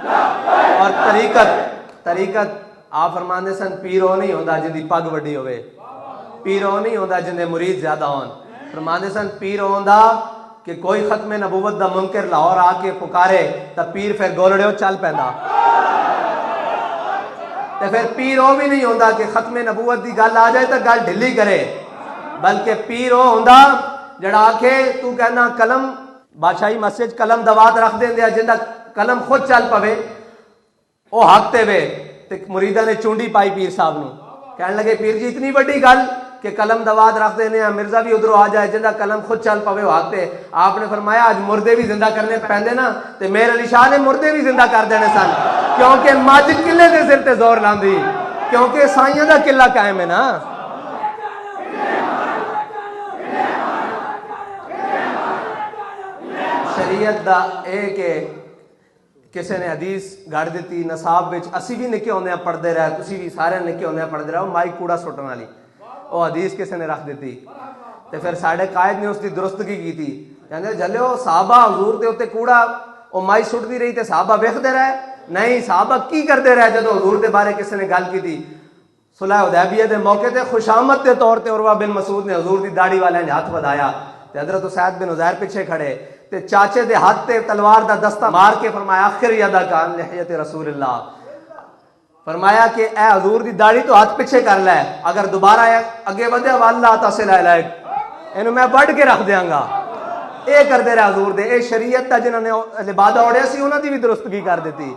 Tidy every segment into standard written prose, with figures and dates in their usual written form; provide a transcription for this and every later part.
और तरीकत आप फरमाते सन पीर वो नहीं होता जिंदी पग वड्डी होवे, पीर वो नहीं होता जिंदे मुरीद ज्यादा होन। फरमाते सन पीर होंदा कि कोई खत्मे नबूवत दा मुनकर लाहौर आके पुकारे तो पीर फिर गोलड़े चल पैंदा। तो फिर पीर वो भी नहीं होता कि खत्मे नबूवत की गल आ जाए तो गल ढिली करे, बल्कि पीर वो होंदा जड़ा आखे तू कहना कलम बादशाही मस्जिद कलम दवात रख देंदे जिंदा कलम खुद चल पवे वो हक ते वे। ते मुरीदा ने चूंडी पाई पीर साहब नू, कहने लगे पीर जी इतनी बड़ी गल कि कलम दवात रख देने मिर्जा भी उधरों आ जाए जिंदा कलम खुद चल पवे वो हक ते। आपने फरमाया आज मुर्दे भी जिंदा करने पैंदे ना, ते मेरे अली शाह ने मुर्दे भी जिंदा कर देने सन, क्योंकि मज किले के सिर ते जोर लांदी, क्योंकि साइयां दा किला कायम है ना। शरीयत दा एक किसी ने हदीस गढ़ दी नसाब विच, असी भी निके होंदे पढ़ते रहे, तुसी भी सारे निके होंदे पढ़ते रहो, माई कूड़ा सुटन वाली वो हदीस किसी ने रख दी। तो फिर साढ़े कायद ने उसकी दुरुस्तगी की थी, कहते जलियो साहबा हजूर के उत्ते कूड़ा वो माई सुटती रही तो साहबा वेखते रहे, नहीं साहबा की करते रहे। जो हजूर के बारे किसी ने गल की थी सुलह हुदैबिया के मौके पर खुशामद के तौर पर उरवा बिन मसूद ने हजूर की दाढ़ी वाले ने हाथ बढ़ाया, तो हजरत उसैद बिन उज़ैर पिछे खड़े ते चाचे दे हाथ ते तलवार दा दस्ता मार के फरमाया आखिर यदा कान लिहयत रसूलुल्लाह, फरमाया कि ए हजूर दी दाढ़ी तो हाथ पीछे कर ले, अगर दोबारा अगे बढ़े वाला तसिल इनू मैं बढ़ के रख देंगा। ये करते रहे हजूर दे, ये शरीयत दा जिन्होंने लिबादा ओढ़िया सी उन्हां दी भी दुरुस्तगी कर दी।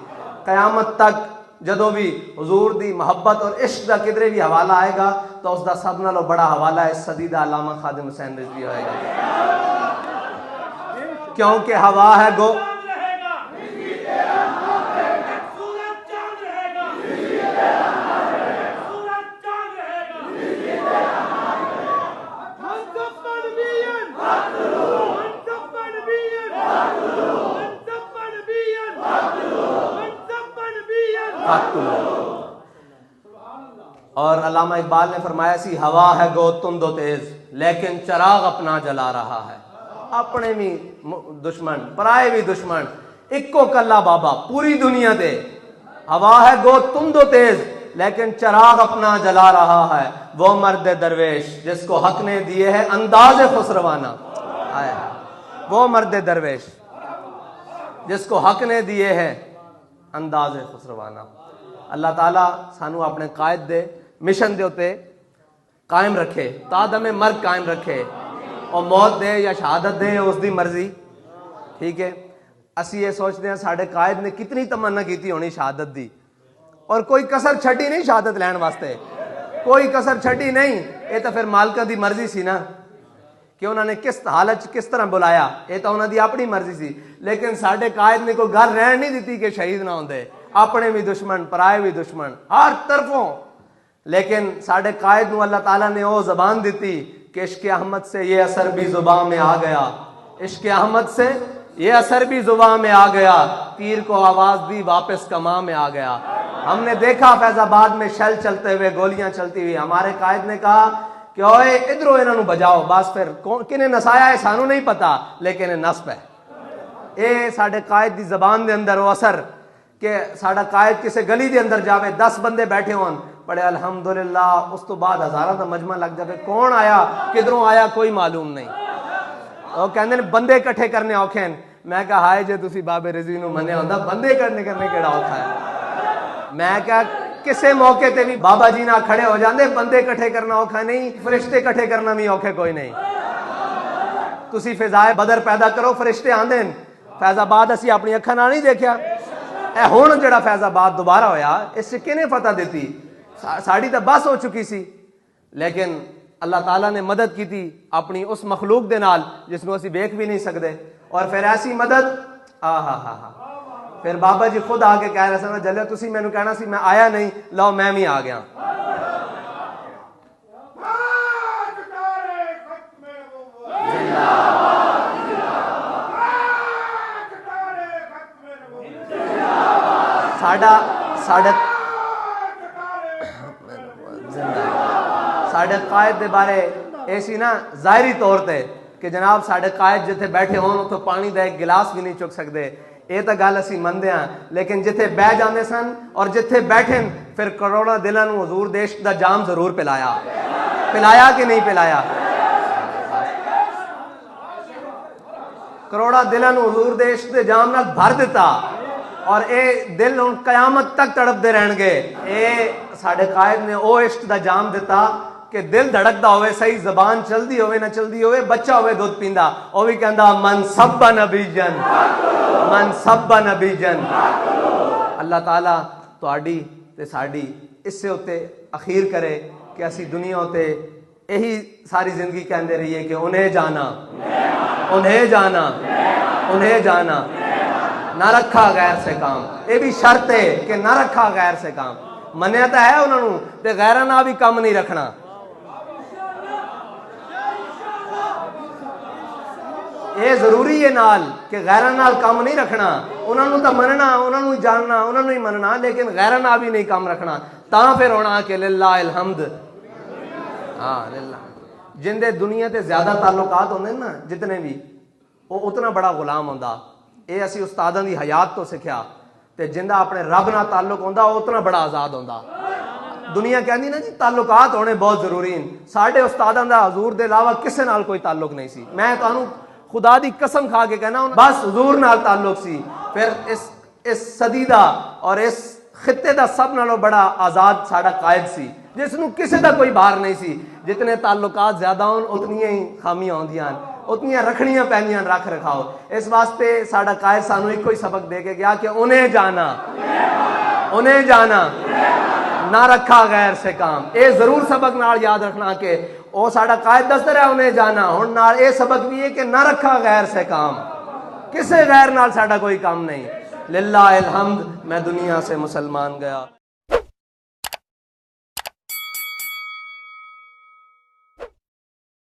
कयामत तक जदों भी हजूर दी मोहब्बत और इश्क का किधरे भी हवाला आएगा तो उसका सब नालों बड़ा हवाला इस सदी दा अल्लामा खादिम हुसैन रिजवी होएगा, क्योंकि हवा है गो और अल्लामा इकबाल ने फरमाया सी हवा है गो तुम दो तेज लेकिन चराग अपना जला रहा है। अपने भी दुश्मन पराए भी दुश्मन इक्को कल्ला बाबा पूरी दुनिया दे, हवा है गो तुम दो तेज लेकिन चराग अपना जला रहा है। वो मर्द दरवेश जिसको हक ने दिए है अंदाज खुसरवाना, वो मर्द दरवेश जिसको हक ने दिए है अंदाज खुसरवाना। अल्लाह ताला सानू अपने कायद दे मिशन दे उत्ते कायम रखे, तादमे मर्ग कायम रखे, और मौत दे या शहादत दे उसकी मर्जी। ठीक है, असी ये सोचते हैं साढ़े कायद ने कितनी तमन्ना की होनी शहादत दी, और कोई कसर छड़ी नहीं शहादत लैन वास्ते, कोई कसर छड़ी नहीं। ये तो फिर मालिका दी मर्जी सी ना कि उन्होंने किस हालत किस तरह बुलाया, ये तो उन्होंने अपनी मर्जी सी। लेकिन साढ़े कायद ने कोई गल रहन नहीं दी कि शहीद ना होंदे, अपने भी दुश्मन पराए भी दुश्मन हर तरफों। लेकिन साढ़े कायद नूं अल्लाह ताला ने वो जबान दी कि इश्क अहमद से ये असर भी जुबान में आ गया, इश्क अहमद से ये असर भी जुबान में आ गया, तीर को आवाज दी वापस कमा में आ गया। हमने देखा फैजाबाद में शैल चलते हुए गोलियां चलती हुई, हमारे कायद ने कहा कि ओए इधरों इन्हों बजाओ, बस फिर किने नसाया है सानू नहीं पता, लेकिन नस्ब है। ये साढ़े कायद की जबान के अंदर वो असर कि साढ़ा कायद किसी गली के अंदर जावे 10 बंदे बैठे होन पढ़े अल्हम्दुलिल्लाह, उस तो बाद हजारों का मजमा लग जाए, कौन आया किधरों आया कोई मालूम नहीं। वो कहते हैं बंदे इकट्ठे करने औखे हैं। मैं कहा हाय जे तुसी बाबे रिजवी नूं मन्निया होंदा, बंदे करने केड़ा औखा है। मैं कहा किसी मौके ते भी बाबा जी ना खड़े हो जाते, बंदे इकट्ठे करना औखा नहीं, फरिश्ते इकट्ठे करना भी औखे कोई नहीं। तुसी फिजाए बदर पैदा करो, फरिश्ते आंदे न। फैजाबाद असी अपनी अखां नाल नहीं देखा, हुण जिहड़ा फैजाबाद दोबारा होया इस किने फतह दी, साड़ी तो बस हो चुकी सी। लेकिन अल्लाह ताला ने मदद की थी अपनी उस मखलूक दे नाल जिसनों असी वेख भी नहीं सकते, और फिर ऐसी मदद फिर बाबा जी खुद आके कह रहे सन जल्ले तुसी मैनू कहना सी मैं आया नहीं, लो मैं भी आ गया। साढ़े कायद दे बारे ऐसी ना जाहिरी तौर पे कि जनाब साढ़े कायद जिथे बैठे हों तो पानी का एक गिलास भी नहीं चुक सकते, ये तो गल असी मनते हाँ, लेकिन जिथे बह जाते सन और जिथे बैठे फिर करोड़ों दिलों को हजूर दे इश्क दा जाम जरूर पिलाया। पिलाया कि नहीं पिलाया? करोड़ा दिलों को हजूर दे इश्क दे जाम नाल भर दिता और ये दिल हुण कयामत तक तड़पते रहणगे। ये साडे कायद ने वो इश्क दा जाम दिता कि दिल धड़कदा होवे, सही जबान चलदी होवे ना चलदी होवे, बच्चा होवे दुध पींदा वो भी कहंदा मन सब्बा नबीजन, मन सब्बा नबीजन। अल्लाह ताला तुहाडी ते साडी इसे उत्ते अखीर करे कि असी दुनिया उत्ते यही सारी जिंदगी कहते रहिए कि उन्हें जाना, उन्हें जाना, उन्हें जाना, ना रखा गैर से काम। ये भी शर्त है कि ना रखा गैर से काम। मनिया तो है उन्होंने ते गैर ना भी काम नहीं रखना। ये जरूरी है नाल कि गैर नाल काम नहीं रखना। उन्होंने तो मनना, उन्होंने जानना, उन्होंने ही मनना, लेकिन गैर ना भी नहीं काम रखना। ता फिर होना कि लिल्लाहिल हम्द। हाँ लिल्लाह। जिंदे दुनिया ते ज्यादा ताल्लुकात होंदे ना जितने भी, वो उतना बड़ा गुलाम होंदा। ये असी उस्तादां दी हयात तो सीखिया। ते जिंदा अपने रब नाल ताल्लुक होंदा उतना बड़ा आजाद होंदा। दुनिया कहती ना जी ताल्लुकात होने बहुत जरूरी हैं। साढ़े उस्तादां दा हजूर दे अलावा किसी नाल कोई ताल्लुक नहीं सी। मैं तुहानू खुदा दी कसम खा के कहना बस हजूर नाल ताल्लुक सी। फिर इस सदी दा और इस खिते दा सब नालों बड़ा आजाद साड़ा कायद सी, जिसनू किसी का कोई बाहर नहीं सी। जितने ताल्लुकात ज्यादा होन उतनियां ही खामियां होंदियां, उतनियां रखनियां पैंदियां रख रखाओ। इस वास्ते साड़ा कायद सानू एक ही सबक दे के गया कि उन्हें जाना, उन्हें जाना, ना रखा गैर से काम। ये जरूर सबक नाल याद रखना कि वो साड़ा कायद दसदा रहा उन्हें जाना। हुण नाल ये सबक भी है कि ना रखा गैर से काम। किसी गैर नाल साड़ा कोई काम नहीं। लिल्लाहिल हम्द। मैं दुनिया से मुसलमान गया।